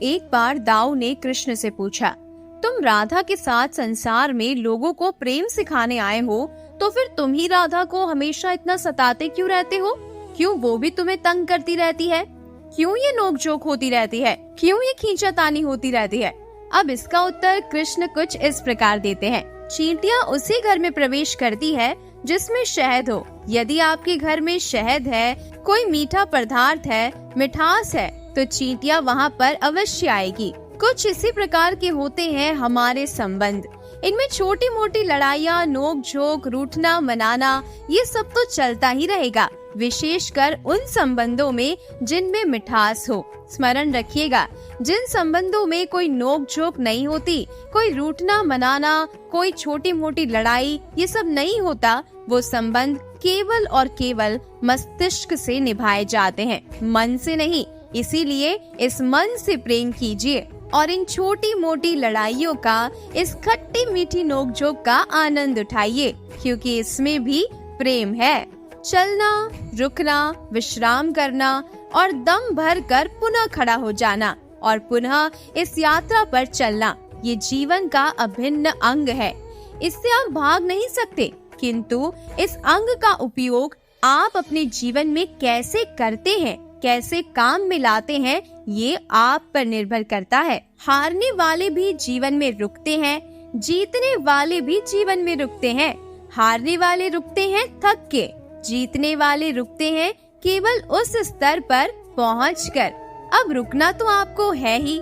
एक बार दाऊ ने कृष्ण से पूछा, तुम राधा के साथ संसार में लोगों को प्रेम सिखाने आए हो, तो फिर तुम ही राधा को हमेशा इतना सताते क्यों रहते हो? क्यों वो भी तुम्हें तंग करती रहती है? क्यों ये नोक-झोंक होती रहती है? क्यों ये खींचातानी होती रहती है? अब इसका उत्तर कृष्ण कुछ इस प्रकार देते हैं। चींटियां उसी घर में प्रवेश करती है जिसमें शहद हो। यदि आपके घर में शहद है, कोई मीठा पदार्थ है, मिठास है, तो चींटियां वहाँ पर अवश्य आएगी। कुछ इसी प्रकार के होते हैं हमारे संबंध। इनमें छोटी मोटी लड़ाइयाँ, नोक झोंक, रूठना मनाना, ये सब तो चलता ही रहेगा, विशेषकर उन संबंधों में जिनमें मिठास हो। स्मरण रखिएगा, जिन संबंधों में कोई नोक झोंक नहीं होती, कोई रूठना मनाना, कोई छोटी मोटी लड़ाई, ये सब नहीं होता, वो संबंध केवल और केवल मस्तिष्क से निभाए जाते हैं, मन से नहीं। इसीलिए इस मन से प्रेम कीजिए और इन छोटी मोटी लड़ाइयों का, इस खट्टी मीठी नोकझोंक का आनंद उठाइए, क्योंकि इसमें भी प्रेम है। चलना, रुकना, विश्राम करना और दम भर कर पुनः खड़ा हो जाना और पुनः इस यात्रा पर चलना, ये जीवन का अभिन्न अंग है। इससे आप भाग नहीं सकते, किंतु इस अंग का उपयोग आप अपने जीवन में कैसे करते हैं, कैसे काम में लाते हैं, ये आप पर निर्भर करता है। हारने वाले भी जीवन में रुकते हैं, जीतने वाले भी जीवन में रुकते हैं। हारने वाले रुकते हैं थक के, जीतने वाले रुकते हैं केवल उस स्तर पर पहुंचकर। अब रुकना तो आपको है ही,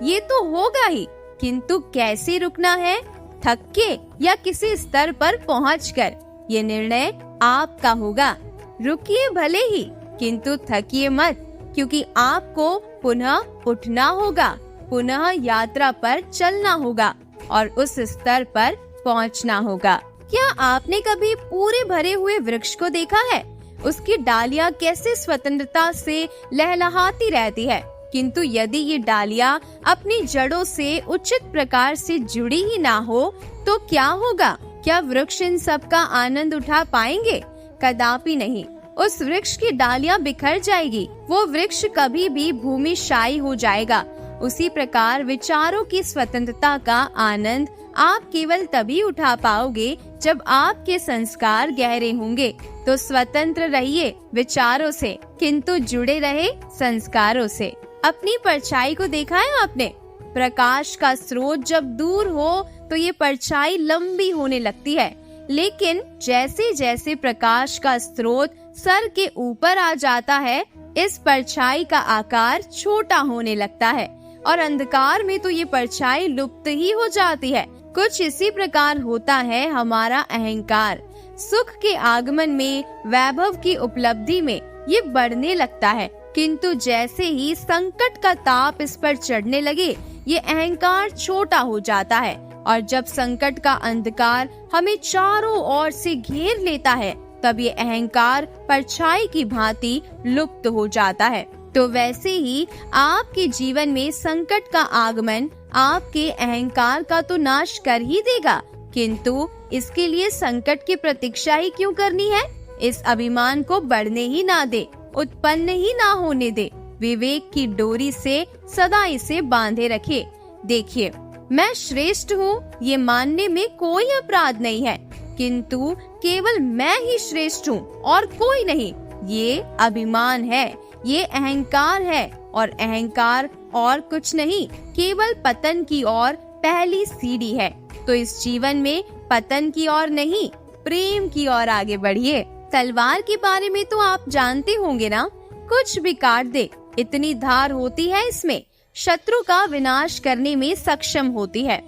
ये तो होगा ही, किंतु कैसे रुकना है, थक के या किसी स्तर पर पहुंचकर, ये निर्णय आपका होगा। रुकिए भले ही, किंतु थकिए मत, क्योंकि आपको पुनः उठना होगा, पुनः यात्रा पर चलना होगा और उस स्तर पर पहुंचना होगा। क्या आपने कभी पूरे भरे हुए वृक्ष को देखा है? उसकी डालियां कैसे स्वतंत्रता से लहलहाती रहती है, किंतु यदि ये डालियां अपनी जड़ों से उचित प्रकार से जुड़ी ही ना हो तो क्या होगा? क्या वृक्ष इन सब का आनंद उठा पाएंगे? कदापि नहीं। उस वृक्ष की डालियां बिखर जाएगी, वो वृक्ष कभी भी भूमिशायी हो जाएगा। उसी प्रकार विचारों की स्वतंत्रता का आनंद आप केवल तभी उठा पाओगे जब आपके संस्कार गहरे होंगे। तो स्वतंत्र रहिए विचारों से, किंतु जुड़े रहे संस्कारों से। अपनी परछाई को देखा है आपने? प्रकाश का स्रोत जब दूर हो तो ये परछाई लंबी होने लगती है, लेकिन जैसे जैसे प्रकाश का स्रोत सर के ऊपर आ जाता है, इस परछाई का आकार छोटा होने लगता है और अंधकार में तो ये परछाई लुप्त ही हो जाती है। कुछ इसी प्रकार होता है हमारा अहंकार। सुख के आगमन में, वैभव की उपलब्धि में ये बढ़ने लगता है, किंतु जैसे ही संकट का ताप इस पर चढ़ने लगे, ये अहंकार छोटा हो जाता है और जब संकट का अंधकार हमें चारों ओर से घेर लेता है, तब ये अहंकार परछाई की भांति लुप्त हो जाता है। तो वैसे ही आपके जीवन में संकट का आगमन आपके अहंकार का तो नाश कर ही देगा, किंतु इसके लिए संकट की प्रतीक्षा ही क्यों करनी है? इस अभिमान को बढ़ने ही ना दे, उत्पन्न ही ना होने दे। विवेक की डोरी से सदा इसे बांधे रखे। देखिए, मैं श्रेष्ठ हूँ, ये मानने में कोई अपराध नहीं है, किंतु केवल मैं ही श्रेष्ठ हूँ और कोई नहीं, ये अभिमान है, ये अहंकार है और अहंकार और कुछ नहीं, केवल पतन की ओर पहली सीढ़ी है। तो इस जीवन में पतन की ओर नहीं, प्रेम की ओर आगे बढ़िए। तलवार के बारे में तो आप जानते होंगे ना, कुछ भी काट दे, इतनी धार होती है इसमें, शत्रु का विनाश करने में सक्षम होती है।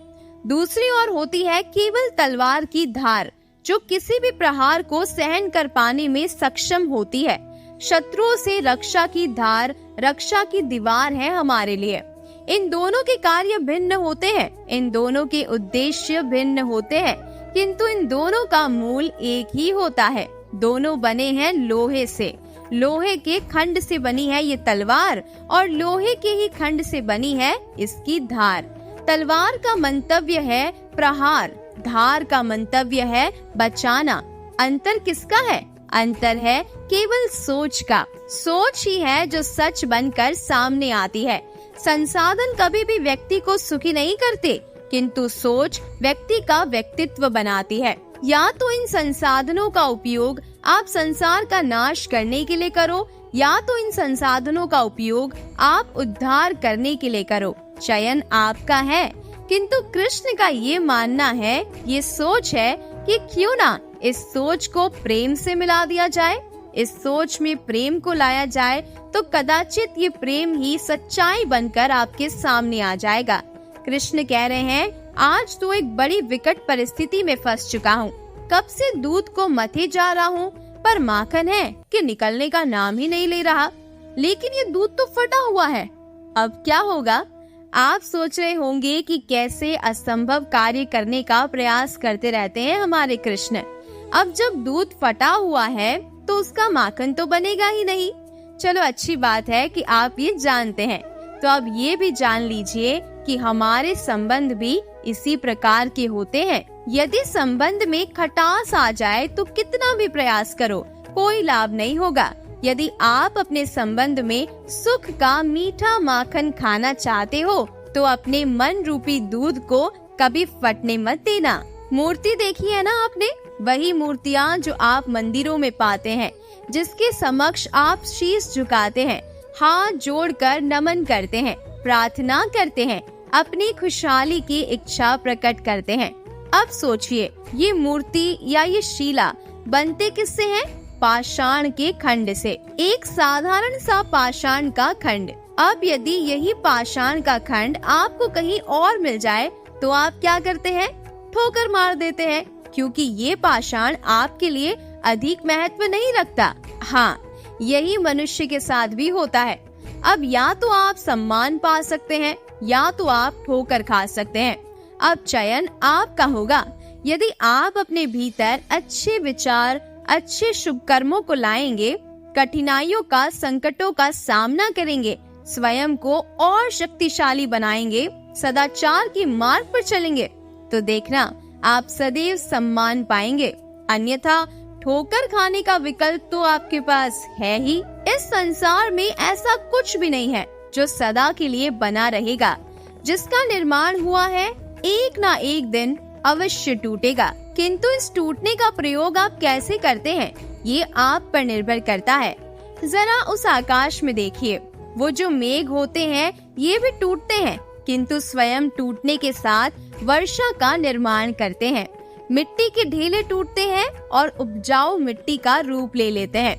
दूसरी ओर होती है केवल तलवार की धार, जो किसी भी प्रहार को सहन कर पाने में सक्षम होती है। शत्रुओं से रक्षा की धार रक्षा की दीवार है हमारे लिए। इन दोनों के कार्य भिन्न होते हैं, इन दोनों के उद्देश्य भिन्न होते हैं, किंतु इन दोनों का मूल एक ही होता है। दोनों बने हैं लोहे से, लोहे के खंड से बनी है ये तलवार और लोहे के ही खंड से बनी है इसकी धार। तलवार का मंतव्य है प्रहार, धार का मंतव्य है बचाना। अंतर किसका है? अंतर है केवल सोच का। सोच ही है जो सच बनकर सामने आती है। संसाधन कभी भी व्यक्ति को सुखी नहीं करते, किंतु सोच व्यक्ति का व्यक्तित्व बनाती है। या तो इन संसाधनों का उपयोग आप संसार का नाश करने के लिए करो, या तो इन संसाधनों का उपयोग आप उद्धार करने के लिए करो। चयन आपका है। किंतु कृष्ण का ये मानना है, ये सोच है कि क्यों ना इस सोच को प्रेम से मिला दिया जाए। इस सोच में प्रेम को लाया जाए तो कदाचित ये प्रेम ही सच्चाई बनकर आपके सामने आ जाएगा। कृष्ण कह रहे हैं, आज तो एक बड़ी विकट परिस्थिति में फंस चुका हूँ। कब से दूध को मथे जा रहा हूँ, पर माखन है कि निकलने का नाम ही नहीं ले रहा। लेकिन ये दूध तो फटा हुआ है, अब क्या होगा? आप सोच रहे होंगे कि कैसे असंभव कार्य करने का प्रयास करते रहते हैं हमारे कृष्ण। अब जब दूध फटा हुआ है तो उसका माखन तो बनेगा ही नहीं। चलो अच्छी बात है कि आप ये जानते हैं, तो अब ये भी जान लीजिए कि हमारे संबंध भी इसी प्रकार के होते हैं। यदि संबंध में खटास आ जाए तो कितना भी प्रयास करो, कोई लाभ नहीं होगा। यदि आप अपने संबंध में सुख का मीठा माखन खाना चाहते हो तो अपने मन रूपी दूध को कभी फटने मत देना। मूर्ति देखी है ना आपने? वही मूर्तियाँ जो आप मंदिरों में पाते हैं, जिसके समक्ष आप शीश झुकाते हैं, हाथ जोड़कर नमन करते हैं, प्रार्थना करते हैं, अपनी खुशहाली की इच्छा प्रकट करते हैं। अब सोचिए, ये मूर्ति या ये शिला बनते किससे हैं? पाषाण के खंड से। एक साधारण सा पाषाण का खंड। अब यदि यही पाषाण का खंड आपको कहीं और मिल जाए तो आप क्या करते हैं? ठोकर मार देते हैं, क्योंकि ये पाषाण आपके लिए अधिक महत्व नहीं रखता। हाँ, यही मनुष्य के साथ भी होता है। अब या तो आप सम्मान पा सकते हैं या तो आप ठोकर खा सकते हैं। अब चयन आपका होगा। यदि आप अपने भीतर अच्छे विचार, अच्छे शुभ कर्मों को लाएंगे, कठिनाइयों का, संकटों का सामना करेंगे, स्वयं को और शक्तिशाली बनाएंगे, सदाचार की मार्ग पर चलेंगे, तो देखना आप सदैव सम्मान पाएंगे। अन्यथा ठोकर खाने का विकल्प तो आपके पास है ही। इस संसार में ऐसा कुछ भी नहीं है जो सदा के लिए बना रहेगा। जिसका निर्माण हुआ है एक ना एक दिन अवश्य टूटेगा, किंतु इस टूटने का प्रयोग आप कैसे करते हैं ये आप पर निर्भर करता है। जरा उस आकाश में देखिए, वो जो मेघ होते हैं ये भी टूटते हैं, किंतु स्वयं टूटने के साथ वर्षा का निर्माण करते हैं। मिट्टी के ढेले टूटते हैं और उपजाऊ मिट्टी का रूप ले लेते हैं।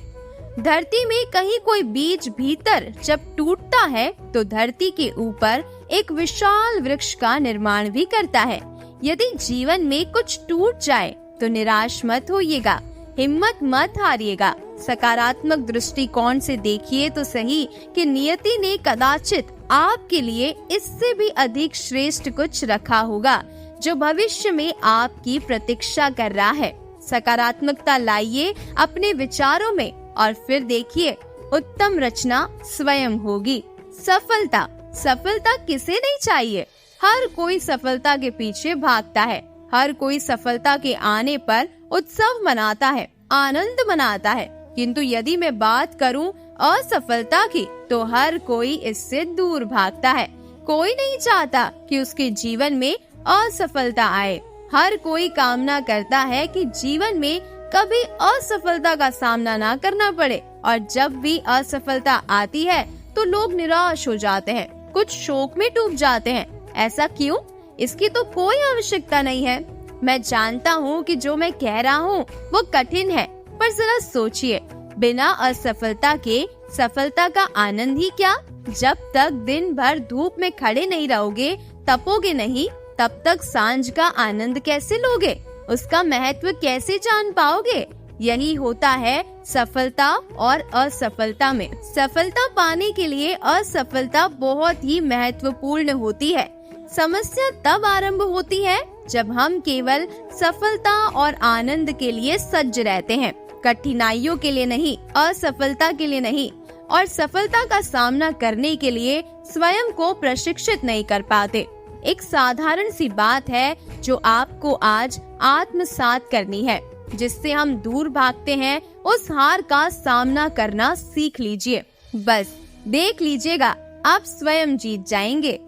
धरती में कहीं कोई बीज भीतर जब टूटता है तो धरती के ऊपर एक विशाल वृक्ष का निर्माण भी करता है। यदि जीवन में कुछ टूट जाए तो निराश मत होइएगा, हिम्मत मत हारिएगा। सकारात्मक दृष्टिकोण से देखिए तो सही कि नियति ने कदाचित आपके लिए इससे भी अधिक श्रेष्ठ कुछ रखा होगा जो भविष्य में आपकी प्रतीक्षा कर रहा है। सकारात्मकता लाइए अपने विचारों में और फिर देखिए उत्तम रचना स्वयं होगी। सफलता, सफलता किसे नहीं चाहिए? हर कोई सफलता के पीछे भागता है। हर कोई सफलता के आने पर उत्सव मनाता है, आनंद मनाता है। किंतु यदि मैं बात करूं असफलता की तो हर कोई इससे दूर भागता है। कोई नहीं चाहता कि उसके जीवन में असफलता आए। हर कोई कामना करता है कि जीवन में कभी असफलता का सामना ना करना पड़े, और जब भी असफलता आती है तो लोग निराश हो जाते हैं, कुछ शोक में डूब जाते हैं। ऐसा क्यों? इसकी तो कोई आवश्यकता नहीं है। मैं जानता हूँ कि जो मैं कह रहा हूँ वो कठिन है, पर जरा सोचिए, बिना असफलता के सफलता का आनंद ही क्या? जब तक दिन भर धूप में खड़े नहीं रहोगे, तपोगे नहीं, तब तक सांझ का आनंद कैसे लोगे? उसका महत्व कैसे जान पाओगे? यही होता है सफलता और असफलता में। सफलता पाने के लिए असफलता बहुत ही महत्वपूर्ण होती है। समस्या तब आरंभ होती है जब हम केवल सफलता और आनंद के लिए सज्ज रहते हैं, कठिनाइयों के लिए नहीं, असफलता के लिए नहीं, और सफलता का सामना करने के लिए स्वयं को प्रशिक्षित नहीं कर पाते। एक साधारण सी बात है जो आपको आज आत्मसात करनी है, जिससे हम दूर भागते हैं। उस हार का सामना करना सीख लीजिए। बस देख लीजिएगा आप स्वयं जीत जाएंगे।